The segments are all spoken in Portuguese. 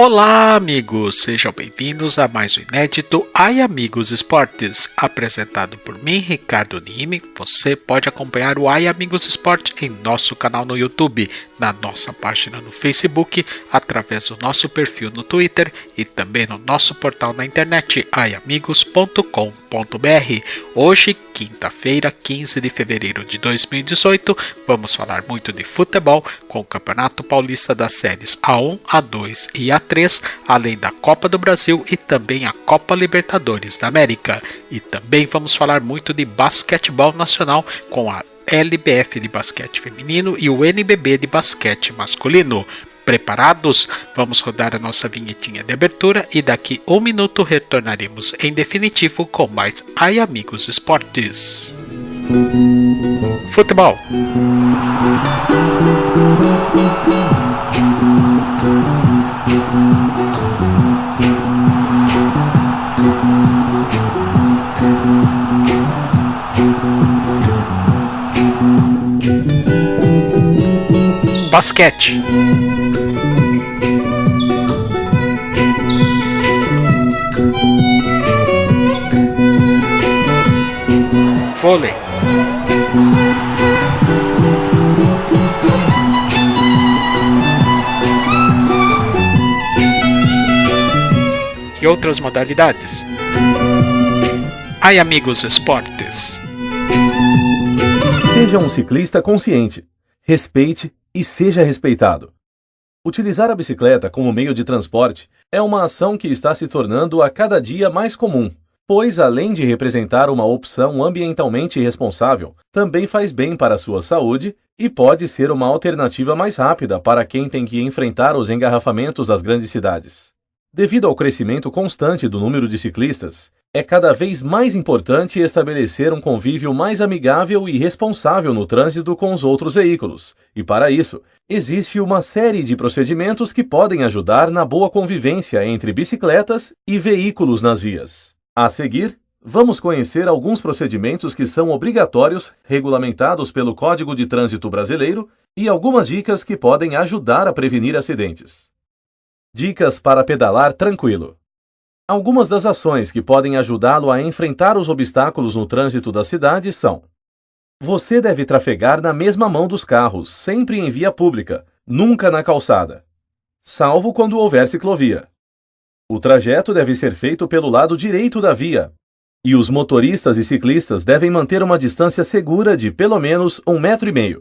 Olá, amigos! Sejam bem-vindos a mais um inédito Ai Amigos Esportes, apresentado por mim, Ricardo Nime. Você pode acompanhar o Ai Amigos Esporte em nosso canal no YouTube, na nossa página no Facebook, através do nosso perfil no Twitter e também no nosso portal na internet, aiamigos.com.br. Hoje, quinta-feira, 15 de fevereiro de 2018, vamos falar muito de futebol com o Campeonato Paulista das séries A1, A2 e A3, além da Copa do Brasil e também a Copa Libertadores da América. E também vamos falar muito de basquetebol nacional com a LBF de basquete feminino e o NBB de basquete masculino. Preparados? Vamos rodar a nossa vinhetinha de abertura e daqui um minuto retornaremos em definitivo com mais Ai Amigos Esportes. Futebol. Basquete. Vôlei. E outras modalidades. Ai Amigos Esportes. Seja um ciclista consciente, respeite e seja respeitado. Utilizar a bicicleta como meio de transporte é uma ação que está se tornando a cada dia mais comum, pois além de representar uma opção ambientalmente responsável, também faz bem para a sua saúde e pode ser uma alternativa mais rápida para quem tem que enfrentar os engarrafamentos das grandes cidades. Devido ao crescimento constante do número de ciclistas, é cada vez mais importante estabelecer um convívio mais amigável e responsável no trânsito com os outros veículos, e para isso, existe uma série de procedimentos que podem ajudar na boa convivência entre bicicletas e veículos nas vias. A seguir, vamos conhecer alguns procedimentos que são obrigatórios, regulamentados pelo Código de Trânsito Brasileiro, e algumas dicas que podem ajudar a prevenir acidentes. Dicas para pedalar tranquilo. Algumas das ações que podem ajudá-lo a enfrentar os obstáculos no trânsito da cidade são: você deve trafegar na mesma mão dos carros, sempre em via pública, nunca na calçada, salvo quando houver ciclovia. O trajeto deve ser feito pelo lado direito da via, e os motoristas e ciclistas devem manter uma distância segura de pelo menos 1,5 m.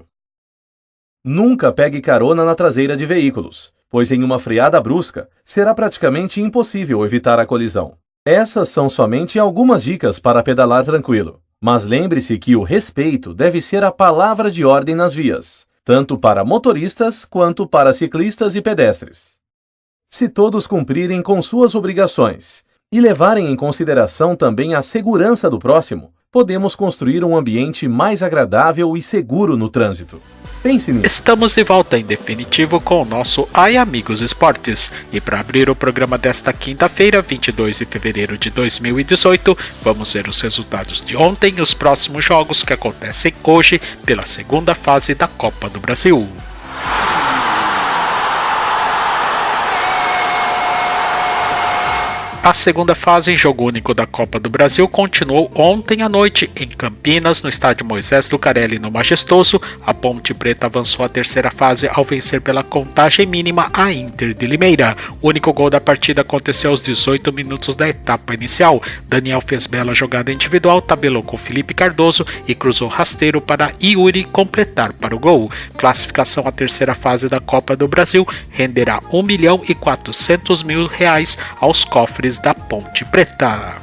Nunca pegue carona na traseira de veículos, pois em uma freada brusca, será praticamente impossível evitar a colisão. Essas são somente algumas dicas para pedalar tranquilo, mas lembre-se que o respeito deve ser a palavra de ordem nas vias, tanto para motoristas quanto para ciclistas e pedestres. Se todos cumprirem com suas obrigações e levarem em consideração também a segurança do próximo, podemos construir um ambiente mais agradável e seguro no trânsito. Pense nisso. Estamos de volta em definitivo com o nosso Ai Amigos Esportes. E para abrir o programa desta quinta-feira, 22 de fevereiro de 2018, vamos ver os resultados de ontem e os próximos jogos que acontecem hoje pela segunda fase da Copa do Brasil. A segunda fase em jogo único da Copa do Brasil continuou ontem à noite em Campinas, no estádio Moisés Lucarelli, no Majestoso. A Ponte Preta avançou à terceira fase ao vencer pela contagem mínima a Inter de Limeira. O único gol da partida aconteceu aos 18 minutos da etapa inicial. Daniel fez bela jogada individual, tabelou com Felipe Cardoso e cruzou rasteiro para Yuri completar para o gol. Classificação à terceira fase da Copa do Brasil renderá R$1.400.000 aos cofres da Ponte Preta.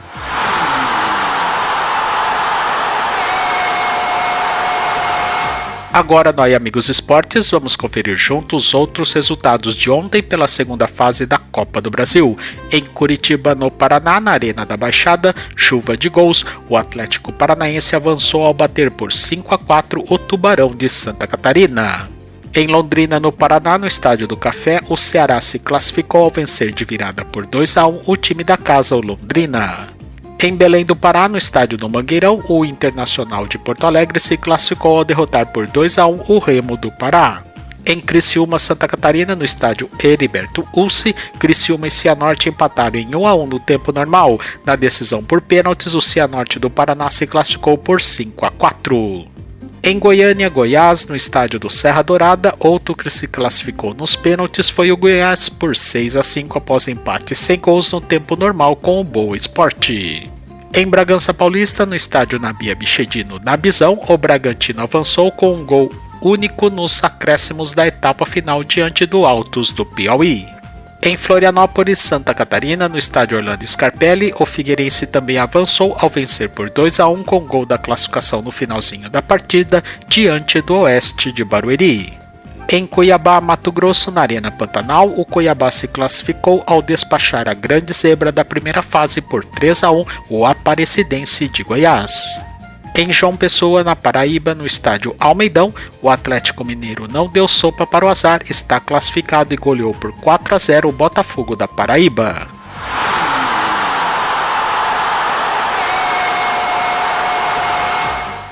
Agora no Ai Amigos Esportes vamos conferir juntos outros resultados de ontem pela segunda fase da Copa do Brasil. Em Curitiba, no Paraná, na Arena da Baixada, chuva de gols, o Atlético Paranaense avançou ao bater por 5-4 o Tubarão de Santa Catarina. Em Londrina, no Paraná, no Estádio do Café, o Ceará se classificou ao vencer de virada por 2-1 o time da casa, o Londrina. Em Belém do Pará, no Estádio do Mangueirão, o Internacional de Porto Alegre se classificou ao derrotar por 2-1 o Remo do Pará. Em Criciúma, Santa Catarina, no estádio Heriberto Ulci, Criciúma e Cianorte empataram em 1-1 no tempo normal. Na decisão por pênaltis, o Cianorte do Paraná se classificou por 5-4. Em Goiânia, Goiás, no estádio do Serra Dourada, outro que se classificou nos pênaltis foi o Goiás por 6-5 após empate sem gols no tempo normal com o Boa Esporte. Em Bragança Paulista, no estádio Nabia Bichedino Nabizão, o Bragantino avançou com um gol único nos acréscimos da etapa final diante do Altos do Piauí. Em Florianópolis, Santa Catarina, no estádio Orlando Scarpelli, o Figueirense também avançou ao vencer por 2-1 com gol da classificação no finalzinho da partida diante do Oeste de Barueri. Em Cuiabá, Mato Grosso, na Arena Pantanal, o Cuiabá se classificou ao despachar a grande zebra da primeira fase por 3-1, o Aparecidense de Goiás. Em João Pessoa, na Paraíba, no estádio Almeidão, o Atlético Mineiro não deu sopa para o azar, está classificado e goleou por 4-0 o Botafogo da Paraíba.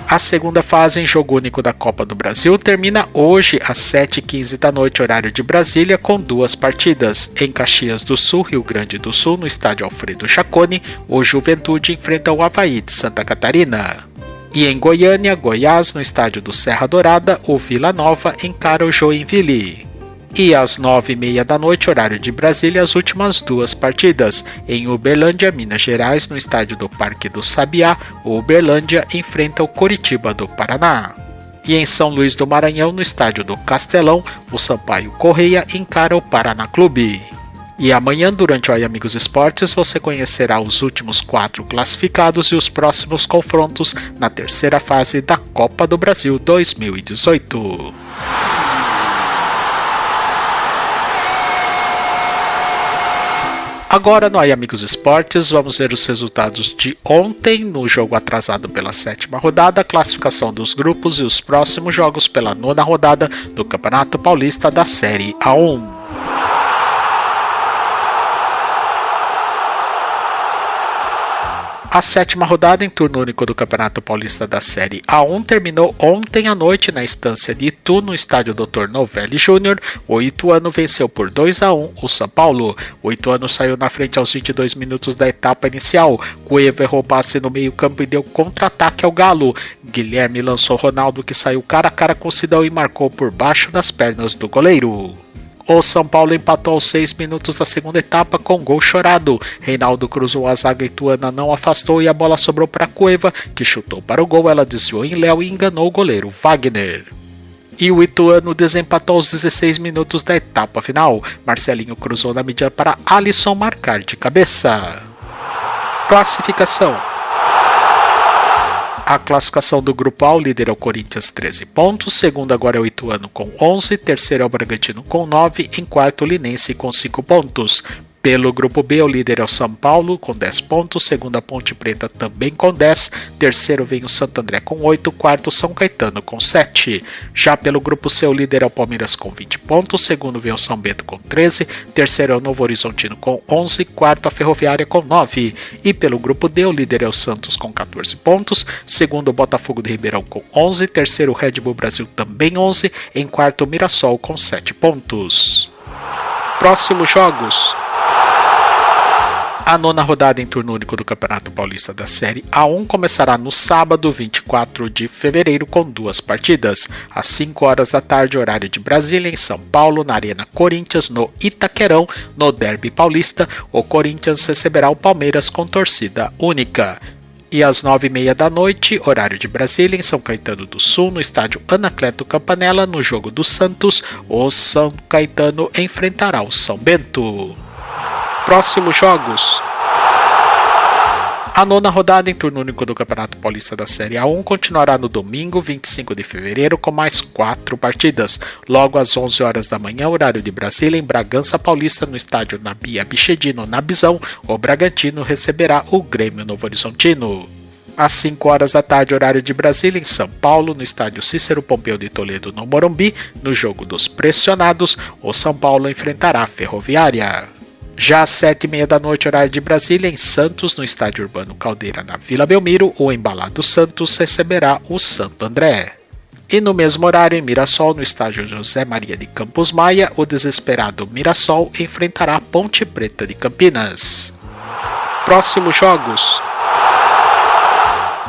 A segunda fase em jogo único da Copa do Brasil termina hoje às 7h15 da noite, horário de Brasília, com 2 partidas. Em Caxias do Sul, Rio Grande do Sul, no estádio Alfredo Jaconi, o Juventude enfrenta o Avaí de Santa Catarina. E em Goiânia, Goiás, no estádio do Serra Dourada, o Vila Nova encara o Joinville. E às 9h30 da noite, horário de Brasília, as últimas 2 partidas. Em Uberlândia, Minas Gerais, no estádio do Parque do Sabiá, o Uberlândia enfrenta o Coritiba do Paraná. E em São Luís do Maranhão, no estádio do Castelão, o Sampaio Correia encara o Paraná Clube. E amanhã, durante o Amigos Esportes, você conhecerá os últimos 4 classificados e os próximos confrontos na terceira fase da Copa do Brasil 2018. Agora no Amigos Esportes, vamos ver os resultados de ontem no jogo atrasado pela 7ª rodada, a classificação dos grupos e os próximos jogos pela 9ª rodada do Campeonato Paulista da Série A1. A 7ª rodada em turno único do Campeonato Paulista da Série A1 terminou ontem à noite na estância de Itu, no estádio Dr. Novelli Júnior. O Ituano venceu por 2-1 o São Paulo. O Ituano saiu na frente aos 22 minutos da etapa inicial. Cueva errou passe no meio-campo e deu contra-ataque ao Galo. Guilherme lançou Ronaldo, que saiu cara a cara com Sidão e marcou por baixo das pernas do goleiro. O São Paulo empatou aos 6 minutos da segunda etapa com gol chorado. Reinaldo cruzou a zaga ituana, não afastou e a bola sobrou para Cueva, que chutou para o gol. Ela desviou em Léo e enganou o goleiro Wagner. E o Ituano desempatou aos 16 minutos da etapa final. Marcelinho cruzou na mídia para Alisson marcar de cabeça. Classificação. A classificação do Grupo A, o líder é o Corinthians, 13 pontos. Segundo agora é o Ituano com 11. Terceiro é o Bragantino com 9. Em quarto, o Linense com 5 pontos. Pelo Grupo B, o líder é o São Paulo com 10 pontos. Segundo, a Ponte Preta também com 10. Terceiro vem o Santo André com 8. Quarto, São Caetano com 7. Já pelo Grupo C, o líder é o Palmeiras com 20 pontos. Segundo vem o São Bento com 13. Terceiro é o Novo Horizontino com 11. Quarto, a Ferroviária com 9. E pelo Grupo D, o líder é o Santos com 14 pontos. Segundo, o Botafogo de Ribeirão com 11. Terceiro, o Red Bull Brasil também 11. Em quarto, o Mirassol com 7 pontos. Próximos jogos. A 9ª rodada em turno único do Campeonato Paulista da Série A1 começará no sábado, 24 de fevereiro, com 2 partidas. Às 5 horas da tarde, horário de Brasília, em São Paulo, na Arena Corinthians, no Itaquerão, no Derby Paulista, o Corinthians receberá o Palmeiras com torcida única. E às 9h30 da noite, horário de Brasília, em São Caetano do Sul, no estádio Anacleto Campanella, no jogo do Santos, o São Caetano enfrentará o São Bento. Próximos jogos. A 9ª rodada em turno único do Campeonato Paulista da Série A1 continuará no domingo, 25 de fevereiro, com mais 4 partidas. Logo às 11 horas da manhã, horário de Brasília, em Bragança Paulista, no estádio Nabia Bichedino Nabizão, o Bragantino receberá o Grêmio Novo Horizontino. Às 5 horas da tarde, horário de Brasília, em São Paulo, no estádio Cícero Pompeu de Toledo, no Morumbi, no jogo dos pressionados, o São Paulo enfrentará a Ferroviária. Já às 7h30 da noite, horário de Brasília, em Santos, no estádio Urbano Caldeira, na Vila Belmiro, o embalado Santos receberá o Santo André. E no mesmo horário, em Mirassol, no estádio José Maria de Campos Maia, o desesperado Mirassol enfrentará a Ponte Preta de Campinas. Próximos jogos.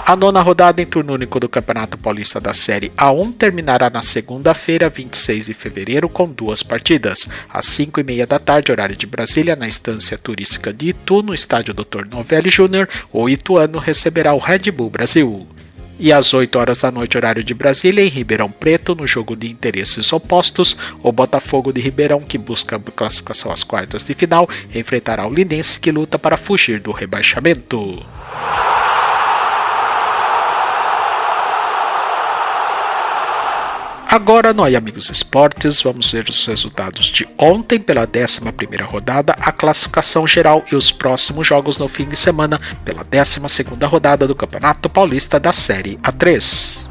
A 9ª rodada em turno único do Campeonato Paulista da Série A1 terminará na segunda-feira, 26 de fevereiro, com 2 partidas. Às 5h30 da tarde, horário de Brasília, na Estância Turística de Itu, no estádio Dr. Novelli Júnior, o ituano receberá o Red Bull Brasil. E às 8 horas da noite, horário de Brasília, em Ribeirão Preto, no jogo de interesses opostos, o Botafogo de Ribeirão, que busca a classificação às quartas de final, enfrentará o Linense, que luta para fugir do rebaixamento. Agora no Amigos Esportes, vamos ver os resultados de ontem pela 11ª rodada, a classificação geral e os próximos jogos no fim de semana pela 12ª rodada do Campeonato Paulista da Série A3.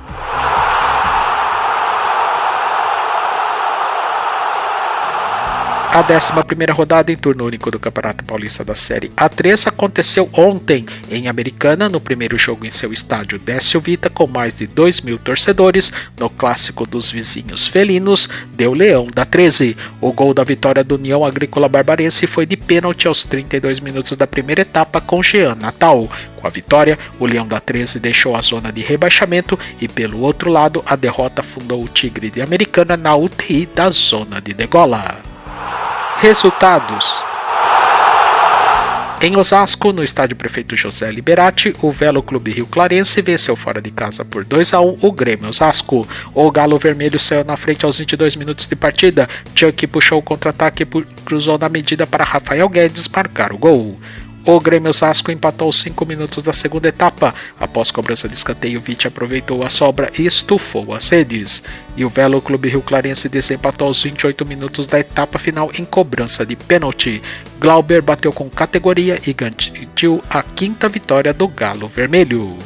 A 11ª rodada em turno único do Campeonato Paulista da Série A3 aconteceu ontem em Americana, no primeiro jogo em seu estádio Décio Vita, com mais de 2.000 torcedores. No clássico dos vizinhos felinos, deu Leão da 13. O gol da vitória do União Agrícola Barbarense foi de pênalti aos 32 minutos da primeira etapa com Jean Natal. Com a vitória, o Leão da 13 deixou a zona de rebaixamento e, pelo outro lado, a derrota afundou o Tigre de Americana na UTI da zona de degola. Resultados. Em Osasco, no estádio Prefeito José Liberati, o Velo Clube Rio Clarense venceu fora de casa por 2-1 o Grêmio Osasco. O Galo Vermelho saiu na frente aos 22 minutos de partida. Chuck puxou o contra-ataque e cruzou na medida para Rafael Guedes marcar o gol. O Grêmio Osasco empatou aos 5 minutos da segunda etapa. Após cobrança de escanteio, Vitti aproveitou a sobra e estufou as redes. E o Velo Clube Rio Clarense desempatou aos 28 minutos da etapa final em cobrança de pênalti. Glauber bateu com categoria e garantiu a 5ª vitória do Galo Vermelho.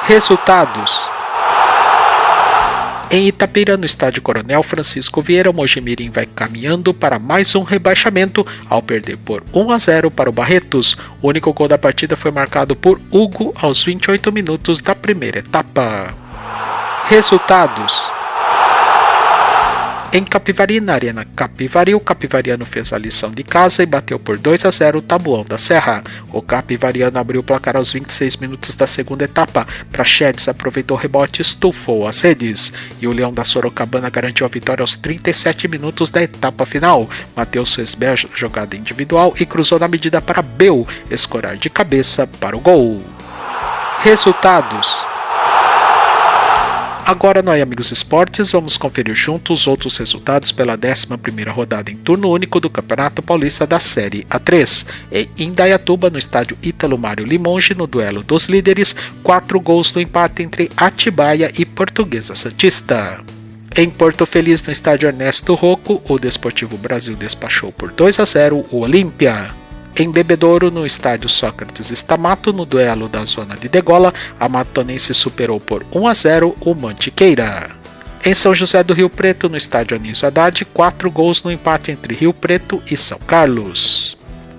Resultados. Em Itapira, no estádio Coronel Francisco Vieira, o Mojimirim vai caminhando para mais um rebaixamento ao perder por 1-0 para o Barretos. O único gol da partida foi marcado por Hugo aos 28 minutos da primeira etapa. Resultados. Em Capivari, na Arena Capivari, o capivariano fez a lição de casa e bateu por 2-0 o Tabuão da Serra. O capivariano abriu o placar aos 26 minutos da segunda etapa. Praxedes aproveitou o rebote e estufou as redes. E o Leão da Sorocabana garantiu a vitória aos 37 minutos da etapa final. Matheus fez bela jogada individual e cruzou na medida para Bel escorar de cabeça para o gol. Resultados. Agora no Amigos Esportes, vamos conferir juntos outros resultados pela 11ª rodada em turno único do Campeonato Paulista da Série A3. Em Indaiatuba, no estádio Ítalo Mário Limonge, no duelo dos líderes, 4 gols no empate entre Atibaia e Portuguesa Santista. Em Porto Feliz, no estádio Ernesto Rocco, o Desportivo Brasil despachou por 2-0 o Olímpia. Em Bebedouro, no estádio Sócrates Stamato, no duelo da zona de degola, a Matonense superou por 1-0 o Mantiqueira. Em São José do Rio Preto, no estádio Anísio Haddad, 4 gols no empate entre Rio Preto e São Carlos.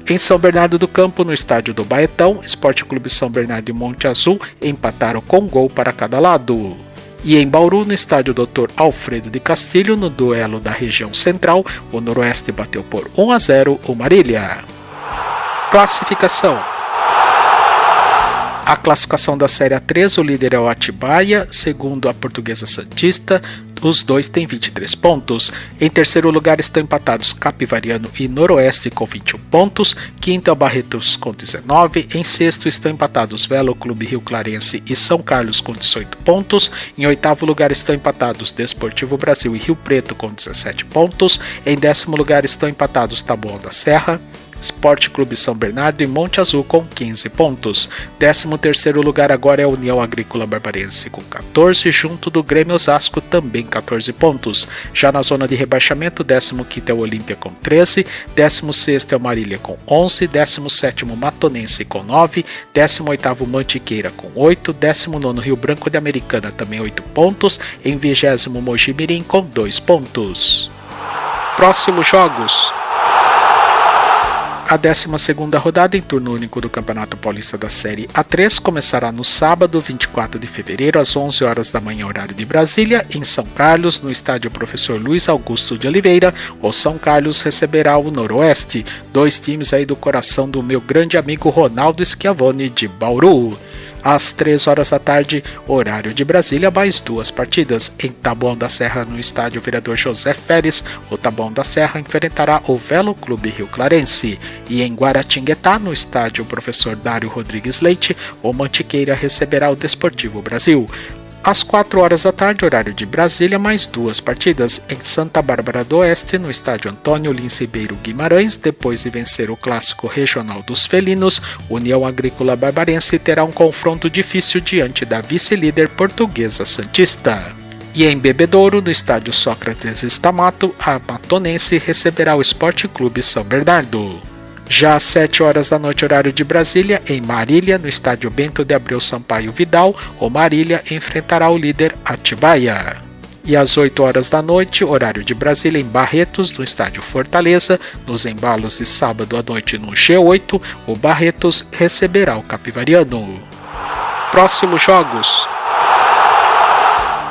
Em São Bernardo do Campo, no estádio do Baetão, Esporte Clube São Bernardo e Monte Azul empataram com um gol para cada lado. E em Bauru, no estádio Dr. Alfredo de Castilho, no duelo da região central, o Noroeste bateu por 1-0 o Marília. Classificação. A classificação da Série A3, o líder é o Atibaia, segundo a Portuguesa Santista, os dois têm 23 pontos. Em terceiro lugar estão empatados Capivariano e Noroeste com 21 pontos, quinto é o Barretos com 19, em sexto estão empatados Velo Clube Rio Clarense e São Carlos com 18 pontos, em oitavo lugar estão empatados Desportivo Brasil e Rio Preto com 17 pontos, em décimo lugar estão empatados Taboão da Serra, Esporte Clube São Bernardo e Monte Azul com 15 pontos. 13º lugar agora é a União Agrícola Barbarense com 14, junto do Grêmio Osasco também 14 pontos. Já na zona de rebaixamento, 15º é o Olímpia com 13, 16º é o Marília com 11, 17º Matonense com 9, 18º Mantiqueira com 8, 19º Rio Branco de Americana também 8 pontos, em 20º Mojimirim com 2 pontos. Próximos jogos. A 12ª rodada em turno único do Campeonato Paulista da Série A3 começará no sábado, 24 de fevereiro, às 11 horas da manhã, horário de Brasília, em São Carlos, no estádio Professor Luiz Augusto de Oliveira. O São Carlos receberá o Noroeste, dois times aí do coração do meu grande amigo Ronaldo Schiavone de Bauru. Às 3 horas da tarde, horário de Brasília, mais duas partidas. Em Taboão da Serra, no estádio Vereador José Feres, o Taboão da Serra enfrentará o Velo Clube Rio Clarense. E em Guaratinguetá, no estádio Professor Dário Rodrigues Leite, o Mantiqueira receberá o Desportivo Brasil. Às 4 horas da tarde, horário de Brasília, mais duas partidas. Em Santa Bárbara do Oeste, no estádio Antônio Lins Ribeiro Guimarães, depois de vencer o clássico regional dos felinos, União Agrícola Barbarense terá um confronto difícil diante da vice-líder Portuguesa Santista. E em Bebedouro, no estádio Sócrates Stamato, a Matonense receberá o Esporte Clube São Bernardo. Já às 7 horas da noite, horário de Brasília, em Marília, no estádio Bento de Abreu Sampaio Vidal, o Marília enfrentará o líder Atibaia. E às 8 horas da noite, horário de Brasília, em Barretos, no estádio Fortaleza, nos embalos de sábado à noite no G8, o Barretos receberá o Capivariano. Próximos jogos.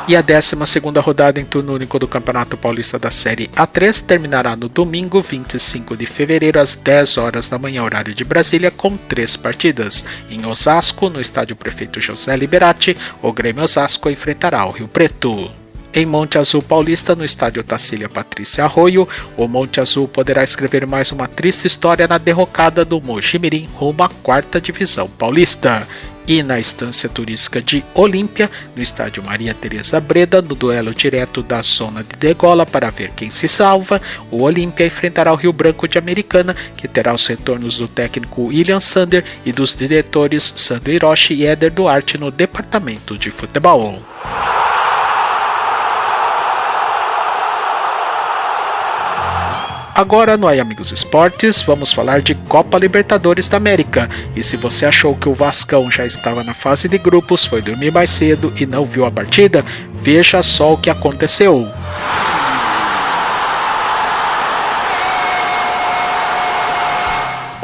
E a 12ª rodada em turno único do Campeonato Paulista da Série A3 terminará no domingo, 25 de fevereiro, às 10 horas da manhã, horário de Brasília, com 3 partidas. Em Osasco, no estádio Prefeito José Liberati, o Grêmio Osasco enfrentará o Rio Preto. Em Monte Azul Paulista, no estádio Tacília Patrícia Arroio, o Monte Azul poderá escrever mais uma triste história na derrocada do Mojimirim rumo à 4ª Divisão Paulista. E na estância turística de Olímpia, no estádio Maria Tereza Breda, no duelo direto da zona de degola para ver quem se salva, o Olímpia enfrentará o Rio Branco de Americana, que terá os retornos do técnico William Sander e dos diretores Sandro Hiroshi e Éder Duarte no departamento de futebol. Agora no Aí Amigos Esportes, vamos falar de Copa Libertadores da América. E se você achou que o Vascão já estava na fase de grupos, foi dormir mais cedo e não viu a partida, veja só o que aconteceu.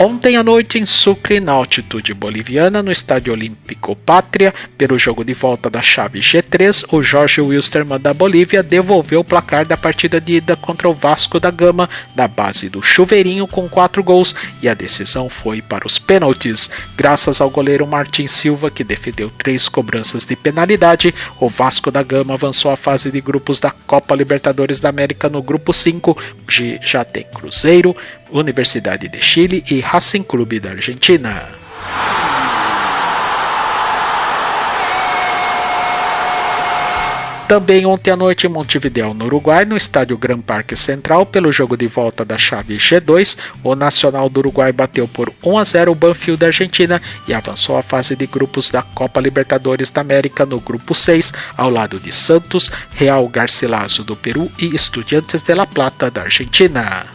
Ontem à noite em Sucre, na altitude boliviana, no Estádio Olímpico Pátria, pelo jogo de volta da chave G3, o Jorge Wilstermann da Bolívia devolveu o placar da partida de ida contra o Vasco da Gama na base do chuveirinho com 4 gols e a decisão foi para os pênaltis. Graças ao goleiro Martin Silva, que defendeu 3 cobranças de penalidade, o Vasco da Gama avançou à fase de grupos da Copa Libertadores da América no grupo 5, que já tem Cruzeiro, Universidade de Chile e Racing Clube da Argentina. Também ontem à noite em Montevidéu, no Uruguai, no estádio Gran Parque Central, pelo jogo de volta da chave G2, o Nacional do Uruguai bateu por 1-0 o Banfield da Argentina e avançou à fase de grupos da Copa Libertadores da América no grupo 6, ao lado de Santos, Real Garcilaso do Peru e Estudiantes de La Plata da Argentina.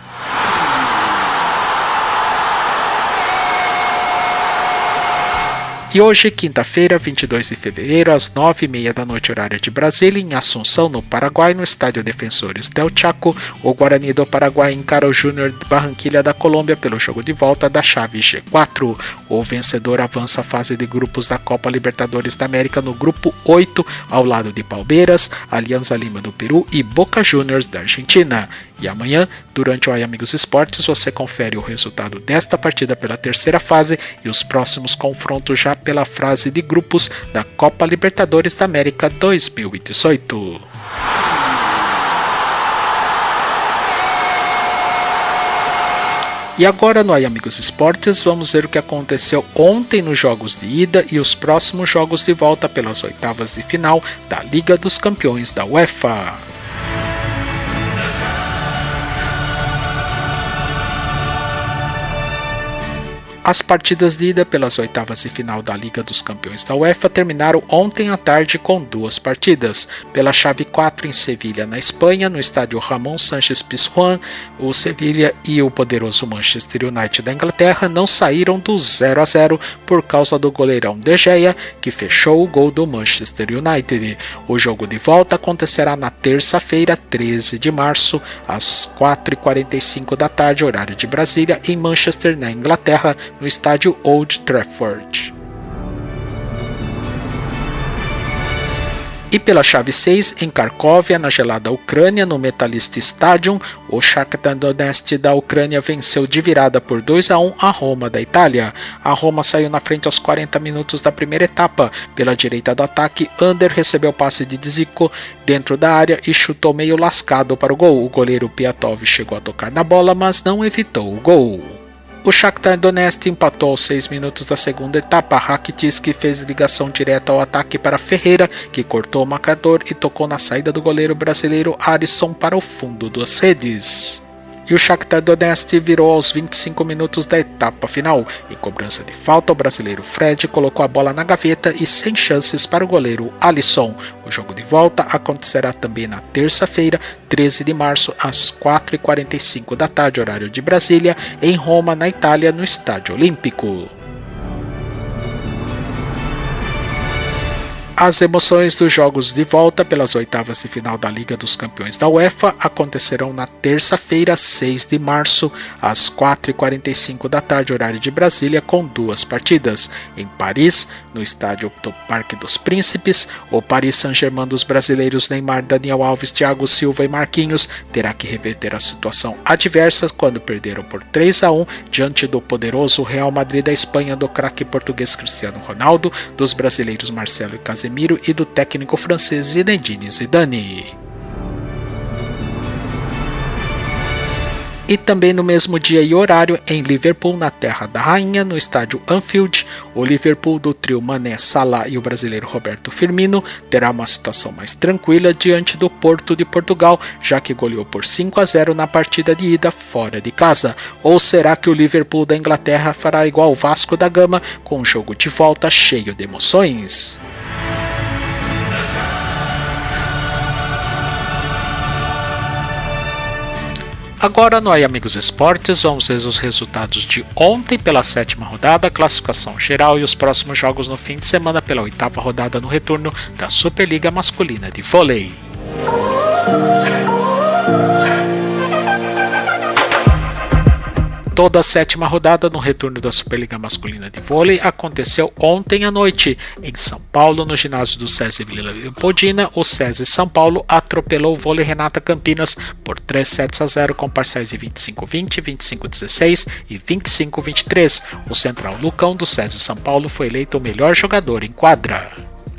E hoje, quinta-feira, 22 de fevereiro, às 9h30 da noite, horário de Brasília, em Assunção, no Paraguai, no estádio Defensores del Chaco, o Guarani do Paraguai encara o Júnior de Barranquilla da Colômbia pelo jogo de volta da chave G4. O vencedor avança a fase de grupos da Copa Libertadores da América no grupo 8, ao lado de Palmeiras, Alianza Lima do Peru e Boca Juniors da Argentina. E amanhã, durante o Aí Amigos Esportes, você confere o resultado desta partida pela terceira fase e os próximos confrontos já pela fase de grupos da Copa Libertadores da América 2018. E agora no Aí Amigos Esportes, vamos ver o que aconteceu ontem nos jogos de ida e os próximos jogos de volta pelas oitavas de final da Liga dos Campeões da UEFA. As partidas de ida pelas oitavas de final da Liga dos Campeões da UEFA terminaram ontem à tarde com 2 partidas. Pela chave 4 em Sevilha, na Espanha, no estádio Ramon Sánchez Pizjuán, o Sevilha e o poderoso Manchester United da Inglaterra não saíram do 0-0 por causa do goleirão De Gea, que fechou o gol do Manchester United. O jogo de volta acontecerá na terça-feira, 13 de março, às 4h45 da tarde, horário de Brasília, em Manchester, na Inglaterra, no estádio Old Trafford. E pela chave 6, em Cracóvia, na gelada Ucrânia, no Metalist Stadium, o Shakhtar Donetsk da Ucrânia venceu de virada por 2-1 a Roma da Itália. A Roma saiu na frente aos 40 minutos da primeira etapa. Pela direita do ataque, Under recebeu o passe de Dzeko dentro da área e chutou meio lascado para o gol. O goleiro Piatov chegou a tocar na bola, mas não evitou o gol. O Shakhtar Donetsk empatou aos 6 minutos da segunda etapa. Rakitic fez ligação direta ao ataque para Ferreira, que cortou o marcador e tocou na saída do goleiro brasileiro Alisson para o fundo das redes. E o Shakhtar Donetsk virou aos 25 minutos da etapa final. Em cobrança de falta, o brasileiro Fred colocou a bola na gaveta e sem chances para o goleiro Alisson. O jogo de volta acontecerá também na terça-feira, 13 de março, às 4h45 da tarde, horário de Brasília, em Roma, na Itália, no Estádio Olímpico. As emoções dos jogos de volta pelas oitavas de final da Liga dos Campeões da UEFA acontecerão na terça-feira, 6 de março, às 4h45 da tarde, horário de Brasília, com 2 partidas. Em Paris, no estádio do Parque dos Príncipes, o Paris Saint-Germain dos brasileiros Neymar, Daniel Alves, Thiago Silva e Marquinhos terá que reverter a situação adversa quando perderam por 3-1 diante do poderoso Real Madrid da Espanha, do craque português Cristiano Ronaldo, dos brasileiros Marcelo e Casemiro e do técnico francês Zinedine Zidane. E também no mesmo dia e horário, em Liverpool, na Terra da Rainha, no estádio Anfield, o Liverpool do trio Mané, Salah e o brasileiro Roberto Firmino terá uma situação mais tranquila diante do Porto de Portugal, já que goleou por 5-0 na partida de ida fora de casa. Ou será que o Liverpool da Inglaterra fará igual o Vasco da Gama, com um jogo de volta cheio de emoções? Agora no Aí Amigos Esportes, vamos ver os resultados de ontem pela 7ª rodada, classificação geral e os próximos jogos no fim de semana pela 8ª rodada no retorno da Superliga Masculina de Vôlei. Toda a 7ª rodada no retorno da Superliga Masculina de Vôlei aconteceu ontem à noite. Em São Paulo, no ginásio do SESI Vila Leopoldina, o SESI São Paulo atropelou o Vôlei Renata Campinas por 3-0 com parciais de 25-20, 25-16 e 25-23. O central Lucão do SESI São Paulo foi eleito o melhor jogador em quadra.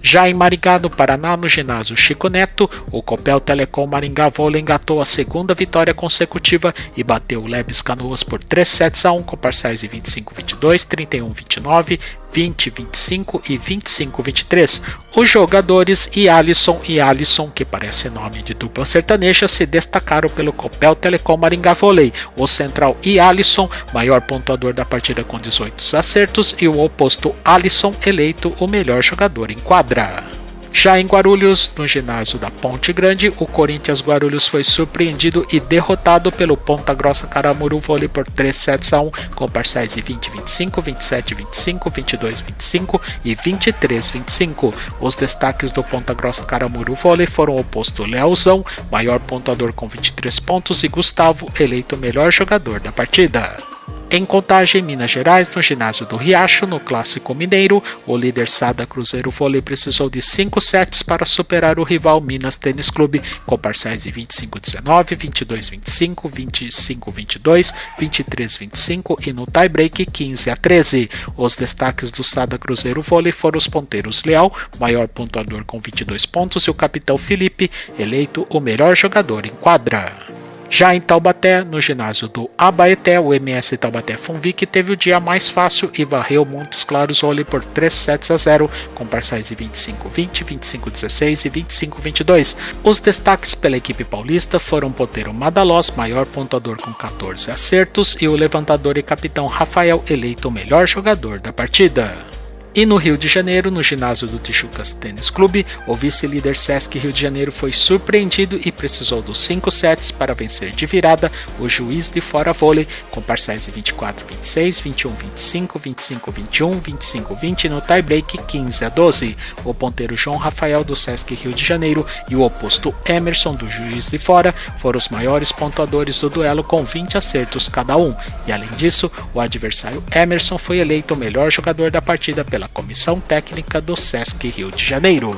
Já em Maringá, no Paraná, no ginásio Chico Neto, o Copel Telecom Maringá Vôlei engatou a 2ª vitória consecutiva e bateu o Lebes Canoas por 3-1 com parciais de 25-22, 31-29, 20-25 e 25-23. Os jogadores Alisson, que parece nome de dupla sertaneja, se destacaram pelo Copel Telecom Maringá Vôlei. O central Alisson, maior pontuador da partida com 18 acertos, e o oposto Alisson, eleito o melhor jogador em quadra. Já em Guarulhos, no ginásio da Ponte Grande, o Corinthians Guarulhos foi surpreendido e derrotado pelo Ponta Grossa Caramuru Vôlei por 3-1 com parciais de 20-25, 27-25, 22-25 e 23-25. Os destaques do Ponta Grossa Caramuru Vôlei foram o oposto Leozão, maior pontuador com 23 pontos, e Gustavo, eleito o melhor jogador da partida. Em Contagem, Minas Gerais, no ginásio do Riacho, no Clássico Mineiro, o líder Sada Cruzeiro Vôlei precisou de 5 sets para superar o rival Minas Tênis Clube, com parciais de 25-19, 22-25, 25-22, 23-25 e no tie-break 15-13. Os destaques do Sada Cruzeiro Vôlei foram os ponteiros Leal, maior pontuador com 22 pontos, e o capitão Felipe, eleito o melhor jogador em quadra. Já em Taubaté, no ginásio do Abaeté, o MS Taubaté Funvic teve o dia mais fácil e varreu Montes Claros Vôlei por 3-0, com parciais de 25-20, 25-16 e 25-22. Os destaques pela equipe paulista foram Poteiro Madalós, maior pontuador com 14 acertos, e o levantador e capitão Rafael, eleito o melhor jogador da partida. E no Rio de Janeiro, no ginásio do Tijucas Tênis Clube, o vice-líder Sesc Rio de Janeiro foi surpreendido e precisou dos 5 sets para vencer de virada o Juiz de Fora Vôlei, com parciais de 24-26, 21-25, 25-21, 25-20 no tie-break 15-12. O ponteiro João Rafael do Sesc Rio de Janeiro e o oposto Emerson do Juiz de Fora foram os maiores pontuadores do duelo, com 20 acertos cada um. E além disso, o adversário Emerson foi eleito o melhor jogador da partida pela Comissão Técnica do Sesc Rio de Janeiro.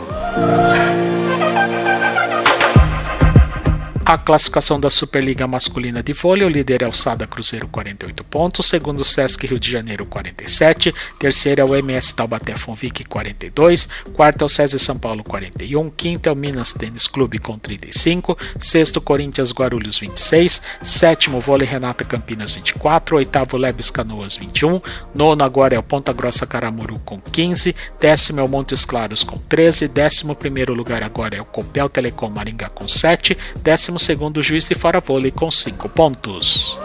A classificação da Superliga Masculina de Vôlei: o líder é o Sada Cruzeiro 48 pontos, segundo o Sesc Rio de Janeiro 47, terceiro é o MS Taubaté Funvic 42, quarto é o SESI São Paulo 41, quinto é o Minas Tênis Clube com 35, sexto Corinthians Guarulhos 26, sétimo Vôlei Renata Campinas 24, oitavo Lebes Canoas 21, nono agora é o Ponta Grossa Caramuru com 15, décimo é o Montes Claros com 13, décimo primeiro lugar agora é o Copel Telecom Maringá com 7, décimo segundo Juiz de Fora Vôlei com 5 pontos.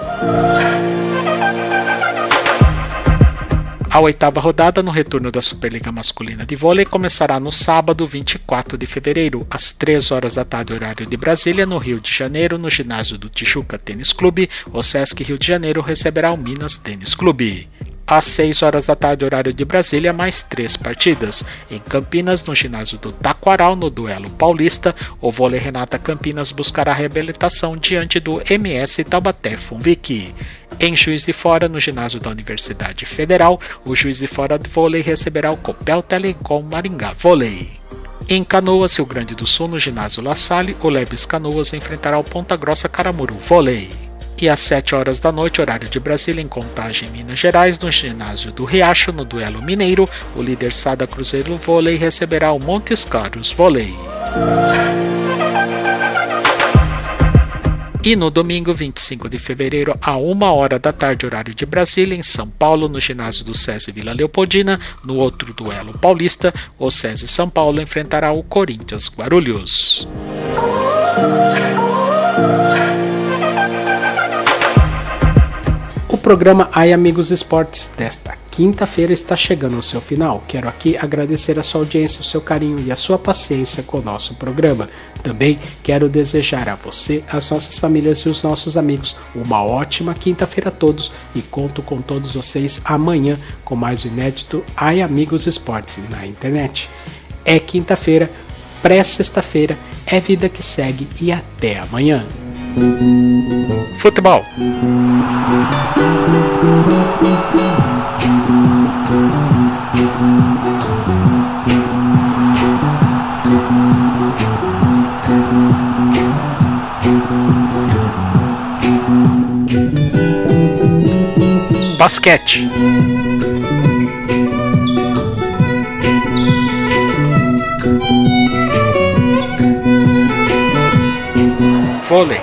A oitava rodada no retorno da Superliga Masculina de Vôlei começará no sábado, 24 de fevereiro, às 3 horas da tarde, horário de Brasília, no Rio de Janeiro, no ginásio do Tijuca Tênis Clube. O Sesc Rio de Janeiro receberá o Minas Tênis Clube. Às 6 horas da tarde, horário de Brasília, mais 3 partidas. Em Campinas, no ginásio do Taquaral, no duelo paulista, o Vôlei Renata Campinas buscará reabilitação diante do MS Taubaté Funvic. Em Juiz de Fora, no ginásio da Universidade Federal, o Juiz de Fora de Vôlei receberá o Copel Telecom Maringá Vôlei. Em Canoas, Rio Grande do Sul, no ginásio La Salle, o Lebes Canoas enfrentará o Ponta Grossa Caramuru Vôlei. E às 7 horas da noite, horário de Brasília, em Contagem, Minas Gerais, no ginásio do Riacho, no duelo mineiro, o líder Sada Cruzeiro Vôlei receberá o Montes Claros Vôlei. E no domingo, 25 de fevereiro, a 1 hora da tarde, horário de Brasília, em São Paulo, no ginásio do SESI Vila Leopoldina, no outro duelo paulista, o SESI São Paulo enfrentará o Corinthians Guarulhos. O programa Ai Amigos Esportes desta quinta-feira está chegando ao seu final. Quero aqui agradecer a sua audiência, o seu carinho e a sua paciência com o nosso programa. Também quero desejar a você, as nossas famílias e os nossos amigos uma ótima quinta-feira a todos, e conto com todos vocês amanhã com mais um inédito Ai Amigos Esportes na internet. É quinta-feira, pré-sexta-feira, é vida que segue e até amanhã. Futebol. Basquete. Vôlei.